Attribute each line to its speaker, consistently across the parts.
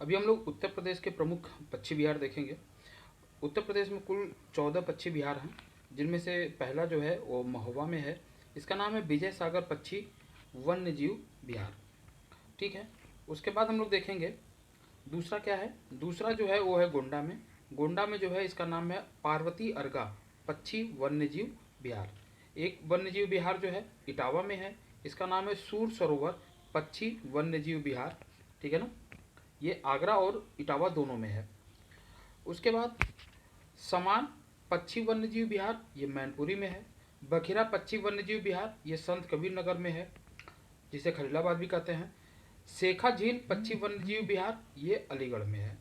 Speaker 1: अभी हम लोग उत्तर प्रदेश के प्रमुख पक्षी विहार देखेंगे। उत्तर प्रदेश में कुल 14 पक्षी विहार हैं, जिनमें से पहला जो है वो महोबा में है। इसका नाम है विजय सागर पक्षी वन्य जीव विहार। ठीक है। उसके बाद हम लोग देखेंगे दूसरा क्या है। दूसरा जो है वो है गोंडा में। गोंडा में जो है इसका नाम है पार्वती अर्गा पक्षी वन्य जीव विहार। एक वन्य जीव विहार जो है इटावा में है, इसका नाम है सूर सरोवर पक्षी वन्य जीव विहार। ठीक है ना। ये आगरा और इटावा दोनों में है। उसके बाद समान पक्षी वन्यजीव विहार ये मैनपुरी में है। बखिरा पक्षी वन्यजीव विहार ये संत कबीर नगर में है, जिसे खलीलाबाद भी कहते हैं। शेखा झील पक्षी वन्यजीव विहार ये अलीगढ़ में है।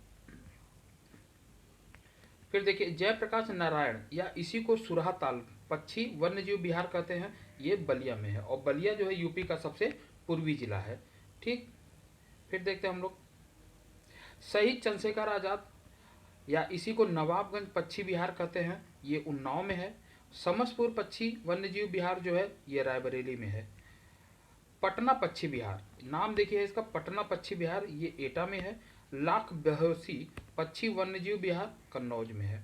Speaker 1: फिर देखिए जयप्रकाश नारायण या इसी को सुरहा ताल पक्षी वन्यजीव विहार कहते हैं, ये बलिया में है। और बलिया जो है यूपी का सबसे पूर्वी जिला है। ठीक। फिर देखते हैं हम लोग शहीद चंद्रशेखर आजाद या इसी को नवाबगंज पक्षी विहार कहते हैं, ये उन्नाव में है। समसपुर पक्षी वन्यजीव विहार जो है ये रायबरेली में है। पटना पक्षी विहार नाम देखिए इसका, पटना पक्षी विहार ये एटा में है। लाख बहोसी पक्षी वन्यजीव विहार कन्नौज में है।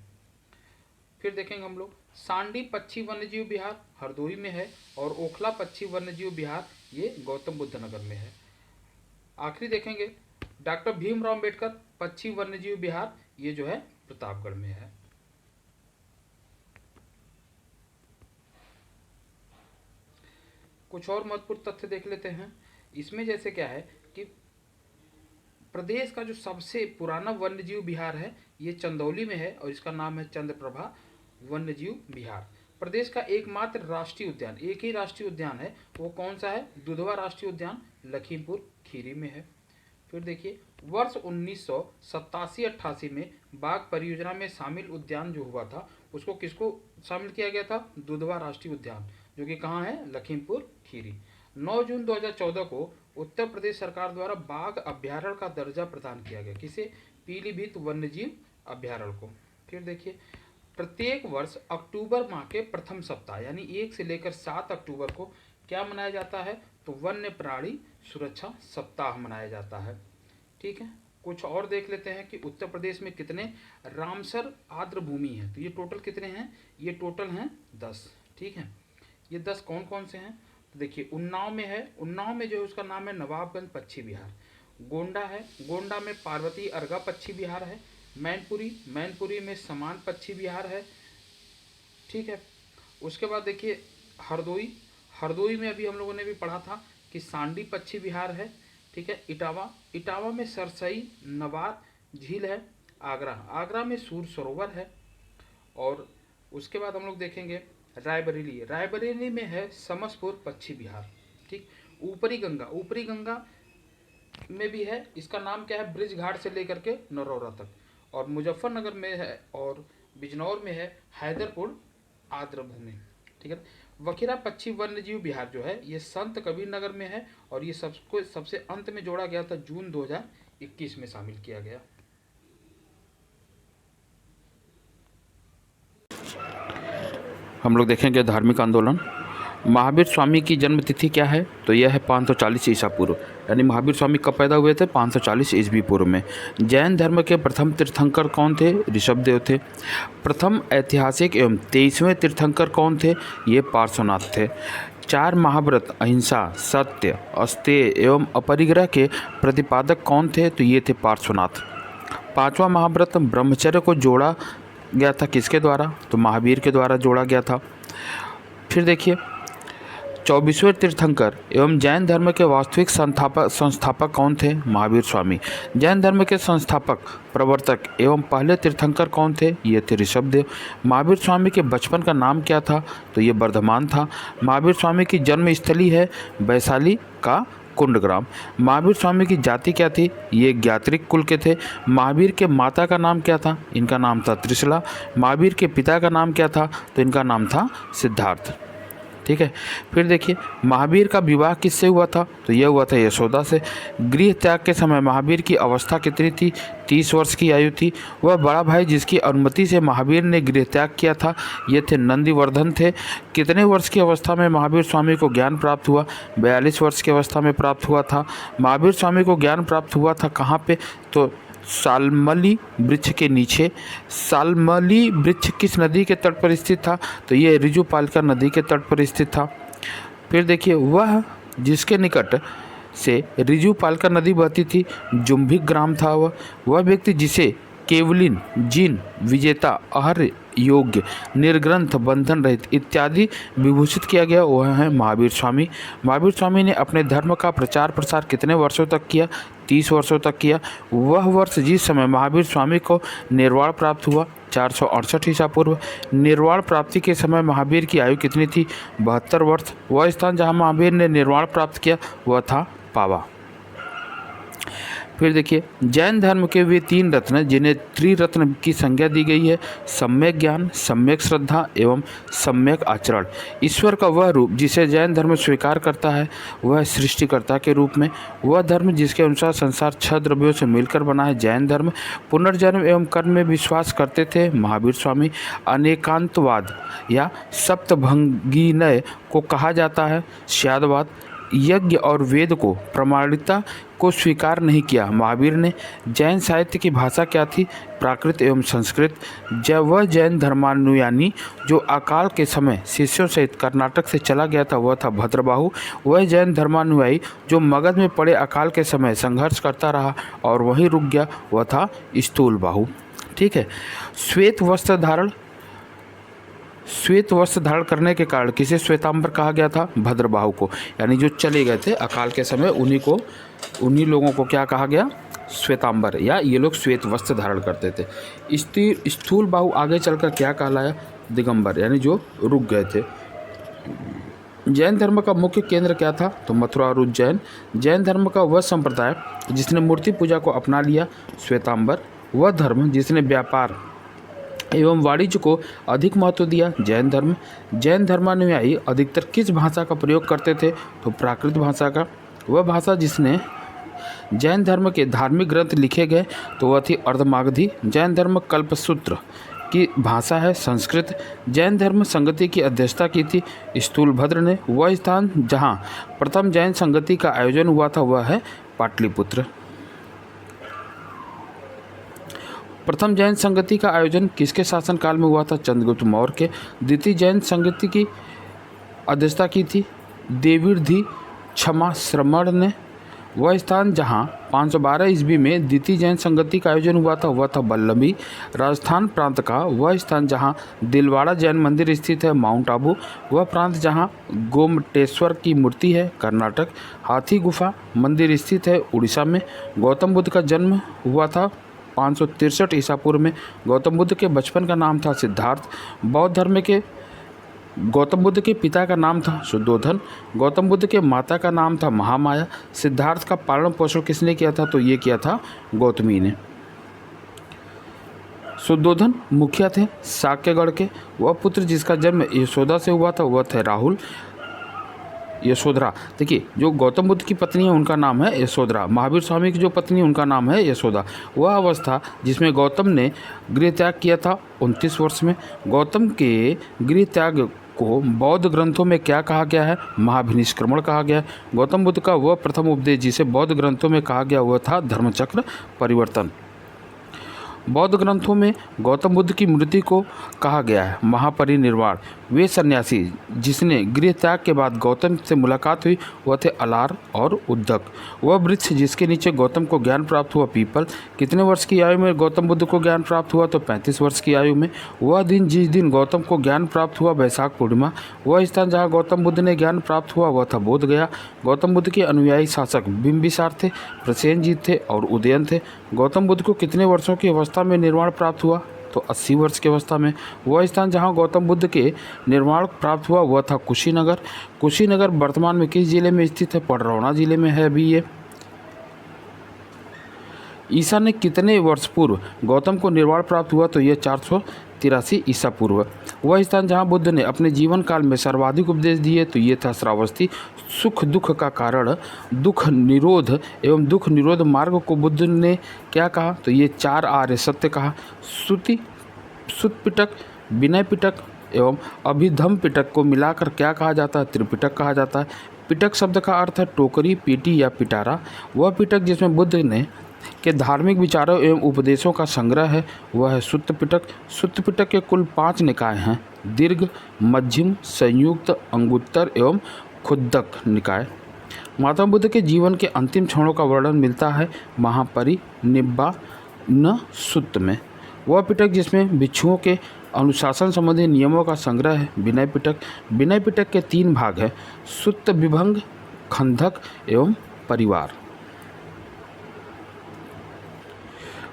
Speaker 1: फिर देखेंगे हम लोग सांडी पक्षी वन्यजीव विहार हरदोई में है। और ओखला पक्षी वन्यजीव विहार ये गौतम बुद्ध नगर में है। आखिरी देखेंगे डॉक्टर भीमराव अम्बेडकर पक्षी वन्यजीव विहार ये जो है प्रतापगढ़ में है। कुछ और महत्वपूर्ण तथ्य देख लेते हैं। इसमें जैसे क्या है कि प्रदेश का जो सबसे पुराना वन्यजीव विहार है ये चंदौली में है और इसका नाम है चंद्रप्रभा वन्यजीव विहार। प्रदेश का एकमात्र राष्ट्रीय उद्यान, एक ही राष्ट्रीय उद्यान है, वो कौन सा है? दुधवा राष्ट्रीय उद्यान लखीमपुर खीरी में है। फिर देखिए वर्ष 1987-88 में बाघ परियोजना में शामिल उद्यान जो हुआ था उसको किसको शामिल किया गया था? दुधवा राष्ट्रीय उद्यान, जो कि कहाँ है? लखीमपुर खीरी। 9 जून 2014 को उत्तर प्रदेश सरकार द्वारा बाघ अभ्यारण्य का दर्जा प्रदान किया गया। किसे? पीलीभीत वन्यजीव अभ्यारण्य को। फिर देखिए प्रत्येक वर्ष अक्टूबर माह के प्रथम सप्ताह यानी 1 से लेकर 7 अक्टूबर को क्या मनाया जाता है? तो वन्य प्राणी सुरक्षा सप्ताह मनाया जाता है। ठीक है। कुछ और देख लेते हैं कि उत्तर प्रदेश में कितने रामसर आर्द्र भूमि हैं। तो ये टोटल कितने हैं? ये टोटल हैं 10। ठीक है। ये 10 कौन कौन से हैं? तो देखिए उन्नाव में है। उन्नाव में जो है उसका नाम है नवाबगंज पक्षी विहार। गोंडा है, गोंडा में पार्वती अर्गा पक्षी विहार है। मैनपुरी में समान पक्षी विहार है। ठीक है। उसके बाद देखिए हरदोई में अभी हम लोगों ने भी पढ़ा था कि सांडी पक्षी विहार है। ठीक है। इटावा में सरसई नवार झील है। आगरा में सूर सरोवर है। और उसके बाद हम लोग देखेंगे रायबरेली में है समसपुर पक्षी विहार। ठीक। ऊपरी गंगा में भी है, इसका नाम क्या है? ब्रिज घाट से लेकर के नरौरा तक। और मुजफ्फरनगर में है और बिजनौर में है हैदरपुर आर्द्र भूमि। ठीक है। वखिरा पक्षी वन्यजीव विहार जो है ये संत कबीर नगर में है और ये सबसे अंत में जोड़ा गया था, जून 2021 में शामिल किया गया।
Speaker 2: हम लोग देखेंगे धार्मिक आंदोलन। महावीर स्वामी की जन्म तिथि क्या है? तो यह है 540 ईसा पूर्व, यानी महावीर स्वामी कब पैदा हुए थे? 540 ईस्वी पूर्व में। जैन धर्म के प्रथम तीर्थंकर कौन थे? ऋषभदेव थे। प्रथम ऐतिहासिक एवं 23वें तीर्थंकर कौन थे? ये पार्श्वनाथ थे। 4 महाव्रत अहिंसा, सत्य, अस्तेय एवं अपरिग्रह के प्रतिपादक कौन थे? तो ये थे पार्श्वनाथ। 5वां महाव्रत ब्रह्मचर्य को जोड़ा गया था किसके द्वारा? तो महावीर के द्वारा जोड़ा गया था। फिर देखिए 24वें तीर्थंकर एवं जैन धर्म के वास्तविक संस्थापक कौन थे? महावीर स्वामी। जैन धर्म के संस्थापक, प्रवर्तक एवं पहले तीर्थंकर कौन थे? ये थे ऋषभदेव। महावीर स्वामी के बचपन का नाम क्या था? तो ये वर्धमान था। महावीर स्वामी की जन्मस्थली है वैशाली का कुंडग्राम। महावीर स्वामी की जाति क्या थी? ये ज्ञात्रिक कुल के थे। महावीर के माता का नाम क्या था? इनका नाम था त्रिशला। महावीर के पिता का नाम क्या था? तो इनका नाम था सिद्धार्थ। ठीक है। फिर देखिए महावीर का विवाह किससे हुआ था, तो यह हुआ था यशोदा से। गृह त्याग के समय महावीर की अवस्था कितनी थी, 30 वर्ष की आयु थी। वह बड़ा भाई जिसकी अनुमति से महावीर ने गृह त्याग किया था ये थे नंदीवर्धन थे। कितने वर्ष की अवस्था में महावीर स्वामी को ज्ञान प्राप्त हुआ, 42 वर्ष की अवस्था में प्राप्त हुआ था। महावीर स्वामी को ज्ञान प्राप्त हुआ था कहाँ पे, तो सालमली वृक्ष के नीचे। सालमली वृक्ष किस नदी के तट पर स्थित था, तो ये ऋजुपालिका नदी के तट पर स्थित था। फिर देखिए वह जिसके निकट से ऋजुपालिका नदी बहती थी जुम्भिक ग्राम था। वह व्यक्ति जिसे केवलिन, जिन, विजेता, अहर योग्य, निर्ग्रंथ, बंधन रहित इत्यादि विभूषित किया गया वह है महावीर स्वामी। महावीर स्वामी ने अपने धर्म का प्रचार प्रसार कितने वर्षों तक किया, 30 वर्षों तक किया। वह वर्ष जिस समय महावीर स्वामी को निर्वाण प्राप्त हुआ 468 ईसा पूर्व। निर्वाण प्राप्ति के समय महावीर की आयु कितनी थी, 72 वर्ष। वह स्थान जहाँ महावीर ने निर्वाण प्राप्त किया वह था पावा। फिर देखिए जैन धर्म के वे 3 रत्न जिन्हें त्रिरत्न की संज्ञा दी गई है, सम्यक ज्ञान, सम्यक श्रद्धा एवं सम्यक आचरण। ईश्वर का वह रूप जिसे जैन धर्म स्वीकार करता है वह सृष्टिकर्ता के रूप में। वह धर्म जिसके अनुसार संसार 6 द्रव्यों से मिलकर बना है जैन धर्म। पुनर्जन्म एवं कर्म में विश्वास करते थे महावीर स्वामी। अनेकांतवाद या सप्तभंगीनय को कहा जाता है श्यादवाद। यज्ञ और वेद को प्रमाणिकता को स्वीकार नहीं किया महावीर ने। जैन साहित्य की भाषा क्या थी, प्राकृत एवं संस्कृत। जब वह जैन धर्मानुयायी जो अकाल के समय शिष्यों सहित कर्नाटक से चला गया था वह था भद्रबाहु। वह जैन धर्मानुयायी जो मगध में पड़े अकाल के समय संघर्ष करता रहा और वहीं रुक गया वह था स्थूलबाहु। ठीक है। श्वेत वस्त्र धारण करने के कारण किसे श्वेतांबर कहा गया था, भद्रबाहु को। यानी जो चले गए थे अकाल के समय उन्हीं लोगों को क्या कहा गया, श्वेतांबर, या ये लोग श्वेत वस्त्र धारण करते थे। स्थूल बाहु आगे चलकर क्या कहलाया, दिगंबर, यानी जो रुक गए थे। जैन धर्म का मुख्य केंद्र क्या था, तो मथुरा और उज्जैन। जैन धर्म का वह संप्रदाय जिसने मूर्ति पूजा को अपना लिया, श्वेतांबर। वह धर्म जिसने व्यापार एवं वाणिज्य को अधिक महत्व दिया, जैन धर्म। जैन धर्मानुयायी अधिकतर किस भाषा का प्रयोग करते थे, तो प्राकृत भाषा का। वह भाषा जिसने जैन धर्म के धार्मिक ग्रंथ लिखे गए तो वह थी अर्धमागधी। जैन धर्म कल्पसूत्र की भाषा है संस्कृत। जैन धर्म संगति की अध्यक्षता की थी स्थूलभद्र ने। वह स्थान जहाँ प्रथम जैन संगति का आयोजन हुआ था वह है पाटलिपुत्र। प्रथम जैन संगति का आयोजन किसके शासनकाल में हुआ था, चंद्रगुप्त मौर्य के। द्वितीय जैन संगति की अध्यक्षता की थी देवीर्धि क्षमा श्रमण ने। वह स्थान जहां 512 ईस्वी में द्वितीय जैन संगति का आयोजन हुआ था वह था बल्लभी, राजस्थान प्रांत का। वह स्थान जहां दिलवाड़ा जैन मंदिर स्थित है, माउंट आबू। वह प्रांत जहां गोमटेश्वर की मूर्ति है, कर्नाटक। हाथी गुफा मंदिर स्थित है, उड़ीसा में। गौतम बुद्ध का जन्म हुआ था 563 ईसा पूर्व में। गौतम बुद्ध के बचपन का नाम था सिद्धार्थ। बौद्ध धर्म के गौतम बुद्ध के पिता का नाम था शुद्धोधन। गौतम बुद्ध के माता का नाम था महामाया। सिद्धार्थ का पालन पोषण किसने किया था, तो ये किया था गौतमी ने। शुद्धोधन मुखिया थे साक्यगढ़ के। वह पुत्र जिसका जन्म यशोदा से हुआ था वह थे राहुल, यशोधरा। देखिए जो गौतम बुद्ध की पत्नी है उनका नाम है यशोधरा। महावीर स्वामी की जो पत्नी है उनका नाम है यशोदा। वह अवस्था जिसमें गौतम ने गृह त्याग किया था 29 वर्ष में। गौतम के गृह त्याग को बौद्ध ग्रंथों में क्या कहा गया है, महाभिनिष्क्रमण कहा गया है। गौतम बुद्ध का वह प्रथम उपदेश जिसे बौद्ध ग्रंथों में कहा गया वह था धर्मचक्र परिवर्तन। बौद्ध ग्रंथों में गौतम बुद्ध की मृत्यु को कहा गया है महापरिनिर्वाण। वे सन्यासी जिसने गृह त्याग के बाद गौतम से मुलाकात हुई वह थे अलार और उद्धक। वह वृक्ष जिसके नीचे गौतम को ज्ञान प्राप्त हुआ पीपल। कितने वर्ष की आयु में गौतम बुद्ध को ज्ञान प्राप्त हुआ, तो 35 वर्ष की आयु में। वह दिन जिस दिन गौतम को ज्ञान प्राप्त हुआ, वैशाख पूर्णिमा। वह स्थान जहाँ गौतम बुद्ध ने ज्ञान प्राप्त हुआ वह था बोध गया। गौतम बुद्ध के अनुयायी शासक बिंबिसार थे, प्रसेनजीत थे और उदयन थे। गौतम बुद्ध को कितने वर्षों की अवस्था में निर्वाण प्राप्त हुआ, तो 80 वर्ष की अवस्था में। वह स्थान जहां गौतम बुद्ध के निर्वाण प्राप्त हुआ वह था कुशीनगर। कुशीनगर वर्तमान में किस जिले में स्थित है, पडरौना जिले में है अभी ये। ईसा ने कितने वर्ष पूर्व गौतम को निर्वाण प्राप्त हुआ, तो यह 483 ईसा पूर्व। वह स्थान जहाँ बुद्ध ने अपने जीवन काल में सर्वाधिक उपदेश दिए तो ये था श्रावस्ती। सुख दुख का कारण दुख निरोध एवं दुख निरोध मार्ग को बुद्ध ने क्या कहा, तो ये 4 आर्य सत्य कहा। श्रुति, सुत पिटक, विनय पिटक एवं अभिधम पिटक को मिलाकर क्या कहा जाता है, त्रिपिटक कहा जाता है। पिटक शब्द का अर्थ है टोकरी, पीटी या पिटारा। वह पिटक जिसमें बुद्ध ने के धार्मिक विचारों एवं उपदेशों का संग्रह है वह है सुत्त पिटक। सुत्त पिटक के कुल 5 निकाय हैं, दीर्घ, मध्यम, संयुक्त, अंगुत्तर एवं खुद्दक निकाय। महात्मा बुद्ध के जीवन के अंतिम क्षणों का वर्णन मिलता है महापरिनिब्बाण सूत्र में। वह पिटक जिसमें भिक्षुओं के अनुशासन संबंधी नियमों का संग्रह है विनय पिटक। विनय पिटक के 3 भाग हैं, सुत्त विभंग, खंधक एवं परिवार।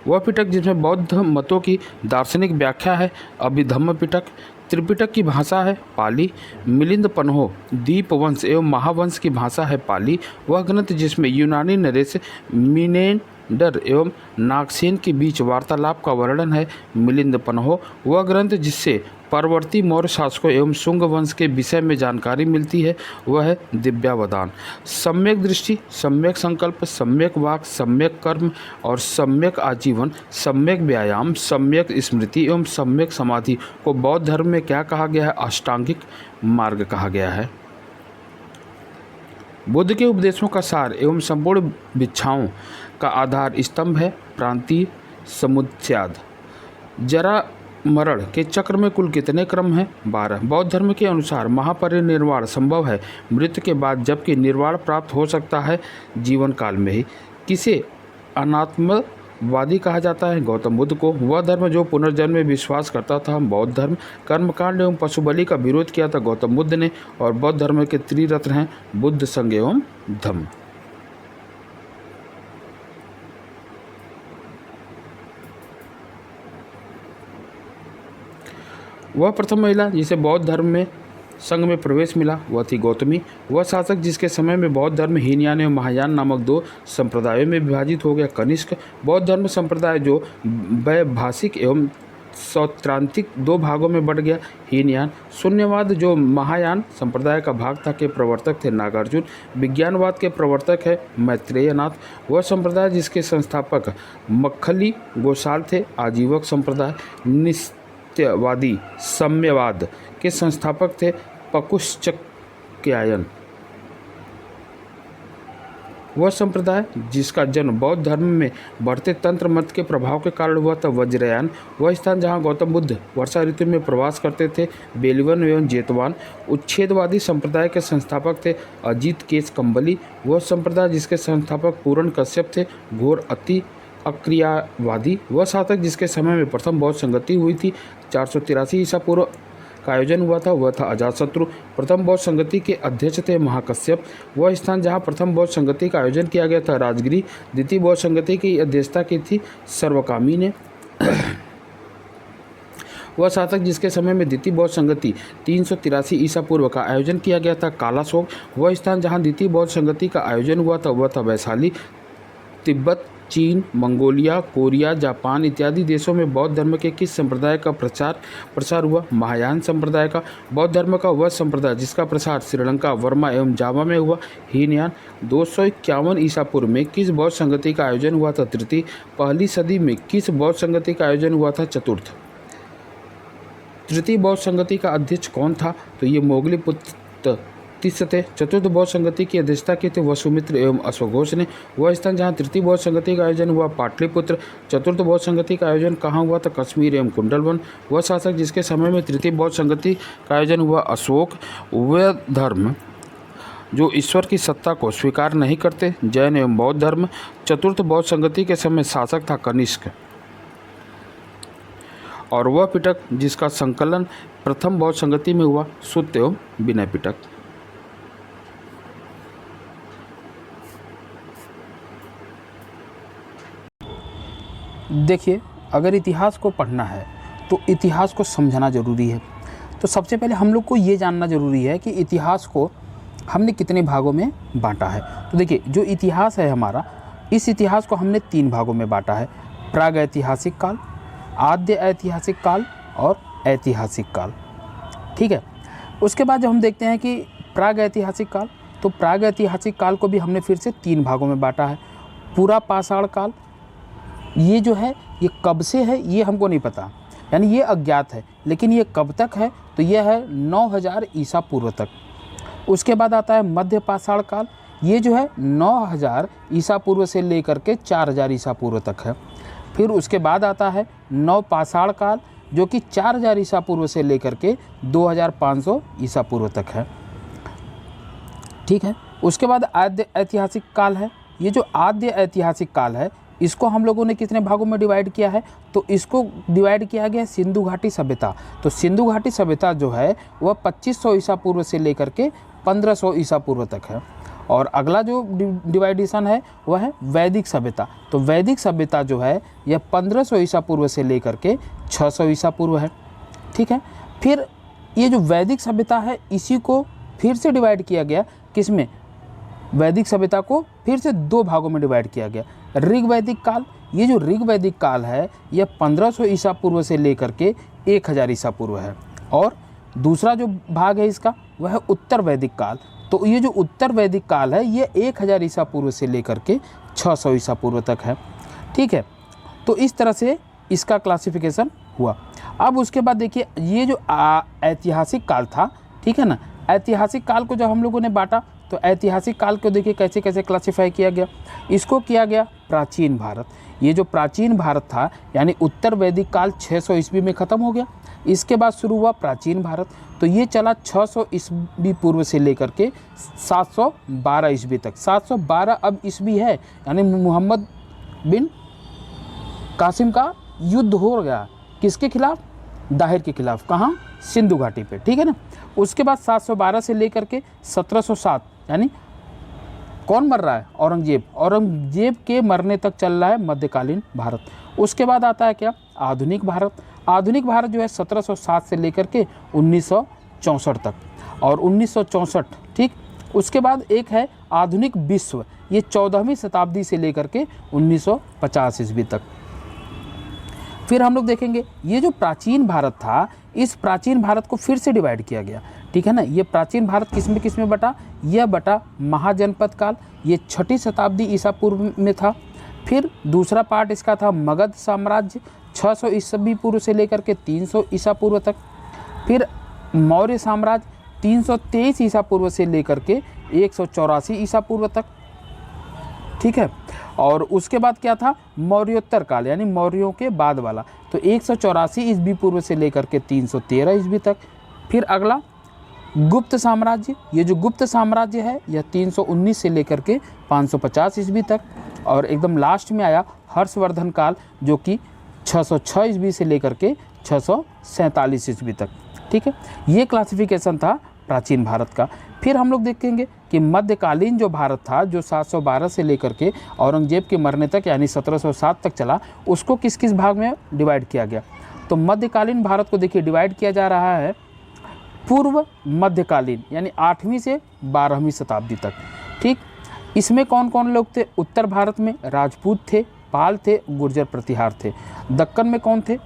Speaker 2: वह पिटक जिसमें बौद्ध मतों की दार्शनिक व्याख्या है अभिधम्म पिटक। त्रिपिटक की भाषा है पाली। मिलिंद पन्हो दीपवंश एवं महावंश की भाषा है पाली। वह ग्रंथ जिसमें यूनानी नरेश मिनेंडर एवं नागसेन के बीच वार्तालाप का वर्णन है मिलिंद पन्हो। वह ग्रंथ जिससे परवर्ती मौर्य शासकों एवं शुंग वंश के विषय में जानकारी मिलती है वह है दिव्यावदान। सम्यक दृष्टि, सम्यक संकल्प, सम्यक वाक, सम्यक कर्म और सम्यक आजीवन, सम्यक व्यायाम, सम्यक स्मृति एवं सम्यक समाधि को बौद्ध धर्म में क्या कहा गया है, अष्टांगिक मार्ग कहा गया है। बुद्ध के उपदेशों का सार एवं संपूर्ण भिक्षाओं का आधार स्तंभ है प्रांतीय समुच्चयाद। जरा मरण के चक्र में कुल कितने क्रम हैं, 12। बौद्ध धर्म के अनुसार महापरिनिर्वाण संभव है मृत्यु के बाद, जबकि निर्वाण प्राप्त हो सकता है जीवन काल में ही। किसे अनात्मवादी कहा जाता है, गौतम बुद्ध को। वह धर्म जो पुनर्जन्म में विश्वास करता था बौद्ध धर्म। कर्मकांड एवं पशुबलि का विरोध किया था गौतम बुद्ध ने। और बौद्ध धर्म के त्रिरत्न हैं बुद्ध, संघ एवं धम्म। वह प्रथम महिला जिसे बौद्ध धर्म में संघ में प्रवेश मिला वह थी गौतमी। वह शासक जिसके समय में बौद्ध धर्म हीनयान एवं महायान नामक 2 संप्रदायों में विभाजित हो गया कनिष्क। बौद्ध धर्म संप्रदाय जो वैभाषिक एवं सौत्रांतिक 2 भागों में बढ़ गया हीनयान। शून्यवाद जो महायान संप्रदाय का भाग था के प्रवर्तक थे नागार्जुन। विज्ञानवाद के प्रवर्तक है मैत्रेयनाथ। वह संप्रदाय जिसके संस्थापक मक्खली गोसाल थे आजीवक संप्रदाय। नित्यवादी सम्यवाद के संस्थापक थे पकुश्चक्यायन। वह संप्रदाय जिसका जन्म बौद्ध धर्म में बढ़ते तंत्र मत के प्रभाव के कारण हुआ था वज्रयान। वह स्थान जहां गौतम बुद्ध वर्षा ऋतु में प्रवास करते थे बेलवन एवं जेतवान। उच्छेदवादी संप्रदाय के संस्थापक थे अजीत केश कंबली। वह संप्रदाय जिसके संस्थापक पूर्ण कश्यप थे घोर अति अक्रियावादी। वह शासक जिसके समय में प्रथम बौद्ध संगति हुई थी 483 ईसा पूर्व का आयोजन हुआ था वह था अजातशत्रु। प्रथम बौद्ध संगति के अध्यक्ष थे महाकश्यप। वह स्थान जहां प्रथम बौद्ध संगति का आयोजन किया गया था राजगिरी। द्वितीय बौद्ध संगति की अध्यक्षता की थी सर्वकामी ने। वह शासक जिसके समय में द्वितीय बौद्ध संगति 383 ईसा पूर्व का आयोजन किया गया था कालाशोक। वह स्थान जहां द्वितीय बौद्ध संगति का आयोजन हुआ था वह था वैशाली। तिब्बत, चीन, मंगोलिया, कोरिया, जापान इत्यादि देशों में बौद्ध धर्म के किस संप्रदाय का प्रसार हुआ, महायान संप्रदाय का। बौद्ध धर्म का वह संप्रदाय जिसका प्रसार श्रीलंका, वर्मा एवं जावा में हुआ हीनयान। 251 ईसा पूर्व में किस बौद्ध संगति का आयोजन हुआ था तृतीय। पहली सदी में किस बौद्ध संगति का आयोजन हुआ था चतुर्थ। तृतीय बौद्ध संगति का अध्यक्ष कौन था, तो ये मोगली पुत्र थे। चतुर्थ बौद्ध संगति की अध्यक्षता की थी वसुमित्र एवं अश्वघोष ने। वह स्थान जहां तृतीय बौद्ध संगति का आयोजन हुआ पाटलिपुत्र। चतुर्थ बौद्ध संगति का आयोजन कहाँ हुआ था कश्मीर एवं कुंडलवन। वह शासक जिसके समय में तृतीय बौद्ध संगति का आयोजन हुआ अशोक। वह धर्म जो ईश्वर की सत्ता को स्वीकार नहीं करते जैन एवं बौद्ध धर्म। चतुर्थ बौद्ध संगति के समय शासक था कनिष्क। और वह पिटक जिसका संकलन प्रथम बौद्ध संगति में हुआ सुत्त एवं विनय पिटक।
Speaker 1: देखिए, अगर इतिहास को पढ़ना है तो इतिहास को समझना ज़रूरी है। तो सबसे पहले हम लोग को ये जानना ज़रूरी है कि इतिहास को हमने कितने भागों में बांटा है। तो देखिए, जो इतिहास है हमारा, इस इतिहास को हमने 3 भागों में बांटा है, प्राग ऐतिहासिक काल, आद्य ऐतिहासिक काल और ऐतिहासिक काल। ठीक है। उसके बाद जब हम देखते हैं कि प्राग ऐतिहासिक काल, तो प्राग ऐतिहासिक काल को भी हमने फिर से 3 भागों में बांटा है। पूरा पाषाण काल, ये जो है ये कब से है ये हमको नहीं पता, यानी ये अज्ञात है, लेकिन ये कब तक है तो ये है 9000 ईसा पूर्व तक। उसके बाद आता है मध्य पाषाण काल, ये जो है 9000 ईसा पूर्व से लेकर के 4000 ईसा पूर्व तक है। फिर उसके बाद आता है नवपाषाण काल, जो कि 4000 ईसा पूर्व से लेकर के 2500 ईसा पूर्व तक है, ठीक है। उसके बाद आद्य ऐतिहासिक काल है। ये जो आद्य ऐतिहासिक काल है इसको हम लोगों ने कितने भागों में डिवाइड किया है, तो इसको डिवाइड किया गया है सिंधु घाटी सभ्यता। तो सिंधु घाटी सभ्यता जो है वह 2500 ईसा पूर्व से लेकर के 1500 ईसा पूर्व तक है। और अगला जो डिवाइडेशन है वह है वैदिक सभ्यता। तो वैदिक सभ्यता जो है यह 1500 ईसा पूर्व से लेकर के 600 ईसा पूर्व है, ठीक है। फिर ये जो वैदिक सभ्यता है इसी को फिर से डिवाइड किया गया, किसमें, वैदिक सभ्यता को फिर से 2 भागों में डिवाइड किया गया। ऋग वैदिक काल, ये जो ऋग वैदिक काल है यह 1500 ईसा पूर्व से लेकर के 1000 ईसा पूर्व है। और दूसरा जो भाग है इसका वह है उत्तर वैदिक काल। तो ये जो उत्तर वैदिक काल है ये 1000 ईसा पूर्व से लेकर के 600 ईसा पूर्व तक है, ठीक है। तो इस तरह से इसका क्लासिफिकेशन हुआ। अब उसके बाद देखिए ये जो ऐतिहासिक काल था, ठीक है ना, ऐतिहासिक काल को जब हम लोगों ने बांटा तो ऐतिहासिक काल को देखिए कैसे कैसे क्लासिफाई किया गया। इसको किया गया प्राचीन भारत। ये जो प्राचीन भारत था यानी उत्तर वैदिक काल 600 ईस्वी में ख़त्म हो गया। इसके बाद शुरू हुआ प्राचीन भारत, तो ये चला 600 ईस्वी पूर्व से लेकर के 712 ईस्वी तक। 712 अब ईस्वी है, यानी मोहम्मद बिन कासिम का युद्ध हो गया, किसके खिलाफ, दाहिर के खिलाफ, कहाँ, सिंधु घाटी पे, ठीक है ना। उसके बाद 712 से लेकर के 1707, यानी कौन मर रहा है, औरंगजेब, औरंगजेब के मरने तक चल रहा है मध्यकालीन भारत। उसके बाद आता है क्या, आधुनिक भारत। आधुनिक भारत जो है 1707 से लेकर के 1964 तक, और 1964, ठीक। उसके बाद एक है आधुनिक विश्व, ये 14वीं शताब्दी से लेकर के 1950 ईस्वी तक। फिर हम लोग देखेंगे ये जो प्राचीन भारत था, इस प्राचीन भारत को फिर से डिवाइड किया गया, ठीक है ना। ये प्राचीन भारत किस में बटा, यह बटा महाजनपद काल, ये 6ठी शताब्दी ईसा पूर्व में था। फिर दूसरा पार्ट इसका था मगध साम्राज्य, 600 ईस्वी पूर्व से लेकर के 300 ईसा पूर्व तक। फिर मौर्य साम्राज्य 323 ईसा पूर्व से लेकर के 184 ईसा पूर्व तक, ठीक है। और उसके बाद क्या था, मौर्योत्तर काल, यानी मौर्यों के बाद वाला, तो 184 ईस्वी पूर्व से लेकर के 313 ईस्वी तक। फिर अगला गुप्त साम्राज्य, ये जो गुप्त साम्राज्य है यह 319 से लेकर के 550 ईस्वी तक। और एकदम लास्ट में आया हर्षवर्धन काल, जो कि 606 ईस्वी से लेकर के 647 ईस्वी तक, ठीक है। ये क्लासिफिकेशन था प्राचीन भारत का। फिर हम लोग देखेंगे कि मध्यकालीन जो भारत था, जो 712 से लेकर के औरंगजेब के मरने तक यानी 1707 तक चला, उसको किस किस भाग में डिवाइड किया गया। तो मध्यकालीन भारत को देखिए डिवाइड किया जा रहा है पूर्व मध्यकालीन, यानी 8वीं से 12वीं शताब्दी तक, ठीक। इसमें कौन कौन लोग थे, उत्तर भारत में राजपूत थे, पाल थे, गुर्जर प्रतिहार थे। दक्कन में कौन थे,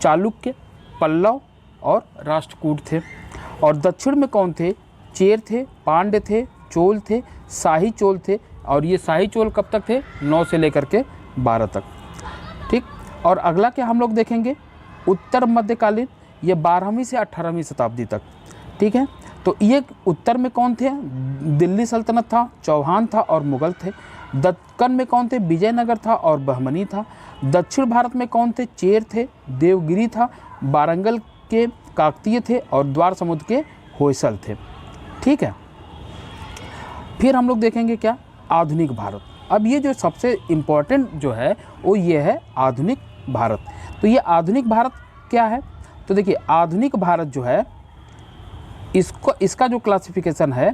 Speaker 1: चालुक्य, पल्लव और राष्ट्रकूट थे। और दक्षिण में कौन थे, चेर थे, पांड्य थे, चोल थे, शाही चोल थे। और ये शाही चोल कब तक थे, 9 से लेकर के 12 तक, ठीक। और अगला क्या हम लोग देखेंगे, उत्तर मध्यकालीन, ये 12वीं से 18वीं शताब्दी तक, ठीक है। तो ये उत्तर में कौन थे, दिल्ली सल्तनत था, चौहान था और मुगल थे। दक्कन में कौन थे, विजयनगर था और बहमनी था। दक्षिण भारत में कौन थे, चेर थे, देवगिरी था, वारंगल के काकतीय थे और द्वार समुद्र के होयसल थे, ठीक है। फिर हम लोग देखेंगे क्या, आधुनिक भारत। अब ये जो सबसे इम्पोर्टेंट जो है वो ये है आधुनिक भारत। तो ये आधुनिक भारत क्या है, तो देखिए आधुनिक भारत जो है इसका जो क्लासिफिकेशन है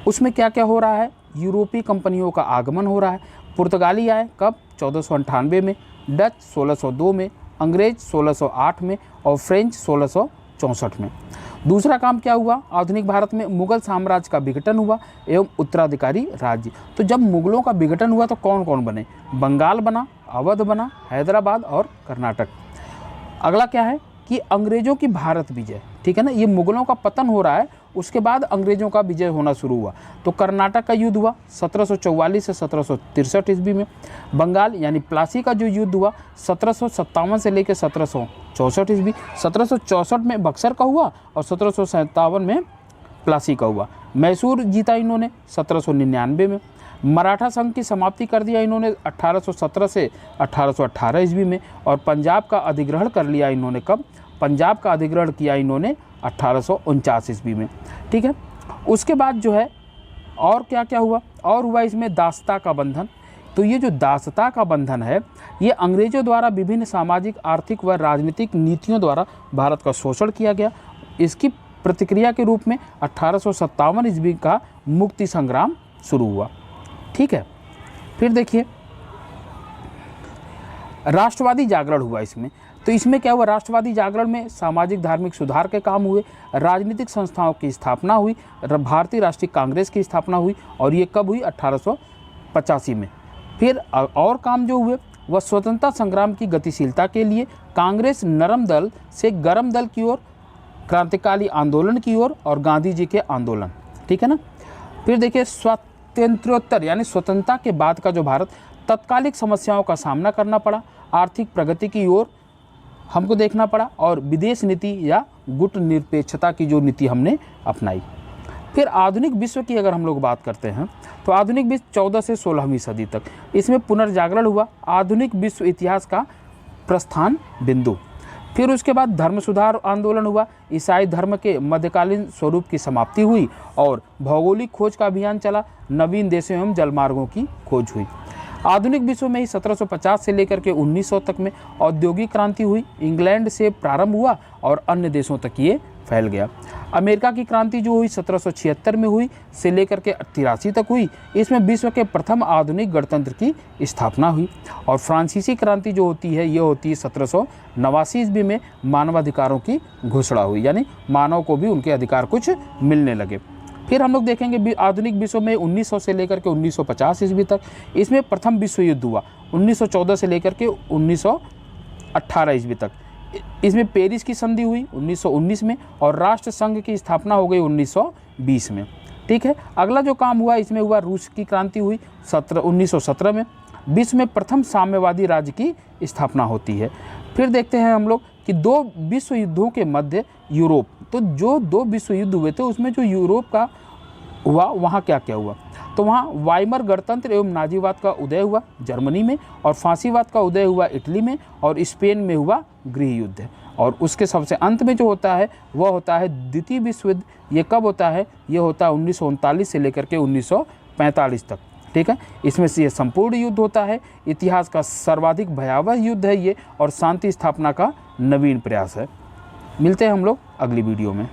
Speaker 1: उसमें क्या क्या हो रहा है, यूरोपीय कंपनियों का आगमन हो रहा है। पुर्तगाली आए कब, 1498 में, डच 1602 में, अंग्रेज 1608 में और फ्रेंच 1664 में। दूसरा काम क्या हुआ आधुनिक भारत में, मुगल साम्राज्य का विघटन हुआ एवं उत्तराधिकारी राज्य। तो जब मुगलों का विघटन हुआ तो कौन कौन बने, बंगाल बना, अवध बना, हैदराबाद और कर्नाटक। अगला क्या है कि अंग्रेज़ों की भारत विजय, ठीक है ना, ये मुगलों का पतन हो रहा है, उसके बाद अंग्रेज़ों का विजय होना शुरू हुआ। तो कर्नाटक का युद्ध हुआ 1744 से 1763 ईस्वी में। बंगाल यानी प्लासी का जो युद्ध हुआ 1757 से लेकर 1764 ईस्वी। 1764 में बक्सर का हुआ और 1757 में प्लासी का हुआ। मैसूर जीता इन्होंने 1799 में। मराठा संघ की समाप्ति कर दिया इन्होंने 1817 से 1818 ईस्वी में। और पंजाब का अधिग्रहण कर लिया इन्होंने कब? पंजाब का अधिग्रहण किया इन्होंने 1849 ईस्वी में, ठीक है। उसके बाद जो है और क्या क्या हुआ? और हुआ इसमें दासता का बंधन। तो ये जो दासता का बंधन है, ये अंग्रेज़ों द्वारा विभिन्न सामाजिक, आर्थिक व राजनीतिक नीतियों द्वारा भारत का शोषण किया गया। इसकी प्रतिक्रिया के रूप में 1857 ईस्वी का मुक्ति संग्राम शुरू हुआ, ठीक है। फिर देखिए राष्ट्रवादी जागरण हुआ इसमें। तो इसमें क्या हुआ? राष्ट्रवादी जागरण में सामाजिक धार्मिक सुधार के काम हुए, राजनीतिक संस्थाओं की स्थापना हुई, भारतीय राष्ट्रीय कांग्रेस की स्थापना हुई। और ये कब हुई? 1885 में। फिर और काम जो हुए वह स्वतंत्रता संग्राम की गतिशीलता के लिए कांग्रेस नरम दल से गरम दल की ओर, क्रांतिकाली आंदोलन की ओर और गांधी जी के आंदोलन, ठीक है ना। फिर देखिए स्वातंत्र्योत्तर यानी स्वतंत्रता के बाद का जो भारत, तत्कालिक समस्याओं का सामना करना पड़ा, आर्थिक प्रगति की ओर हमको देखना पड़ा और विदेश नीति या गुट निरपेक्षता की जो नीति हमने अपनाई। फिर आधुनिक विश्व की अगर हम लोग बात करते हैं तो आधुनिक विश्व 14 से 16वीं सदी तक, इसमें पुनर्जागरण हुआ, आधुनिक विश्व इतिहास का प्रस्थान बिंदु। फिर उसके बाद धर्म सुधार आंदोलन हुआ, ईसाई धर्म के मध्यकालीन स्वरूप की समाप्ति हुई और भौगोलिक खोज का अभियान चला, नवीन देशों एवं जलमार्गों की खोज हुई। आधुनिक विश्व में ही 1750 से लेकर के 1900 तक में औद्योगिक क्रांति हुई, इंग्लैंड से प्रारंभ हुआ और अन्य देशों तक ये फैल गया। अमेरिका की क्रांति जो हुई 1776 में हुई से लेकर के 83 तक हुई, इसमें विश्व के प्रथम आधुनिक गणतंत्र की स्थापना हुई। और फ्रांसीसी क्रांति जो होती है ये होती है 1789 ईस्वी में, मानवाधिकारों की घोषणा हुई, यानी मानव को भी उनके अधिकार कुछ मिलने लगे। फिर हम लोग देखेंगे आधुनिक विश्व में 1900 से लेकर के 1950 ईस्वी तक, इसमें प्रथम विश्व युद्ध हुआ 1914 से लेकर के 1918 ईस्वी तक। इसमें पेरिस की संधि हुई 1919 में और राष्ट्र संघ की स्थापना हो गई 1920 में, ठीक है। अगला जो काम हुआ इसमें हुआ रूस की क्रांति हुई 1917 में। विश्व में प्रथम साम्यवादी राज्य की स्थापना होती है। फिर देखते हैं हम लोग कि दो विश्व युद्धों के मध्य यूरोप, तो जो दो विश्व युद्ध हुए थे उसमें जो यूरोप का हुआ वहाँ क्या क्या हुआ? तो वहाँ वाइमर गणतंत्र एवं नाजीवाद का उदय हुआ जर्मनी में, और फांसीवाद का उदय हुआ इटली में, और स्पेन में हुआ गृह युद्ध। और उसके सबसे अंत में जो होता है वह होता है द्वितीय विश्व युद्ध। ये कब होता है? ये होता है 1939 से लेकर के 1945 तक, ठीक है। इसमें से ये संपूर्ण युद्ध होता है, इतिहास का सर्वाधिक भयावह युद्ध है ये, और शांति स्थापना का नवीन प्रयास है। मिलते हैं हम लोग अगली वीडियो में।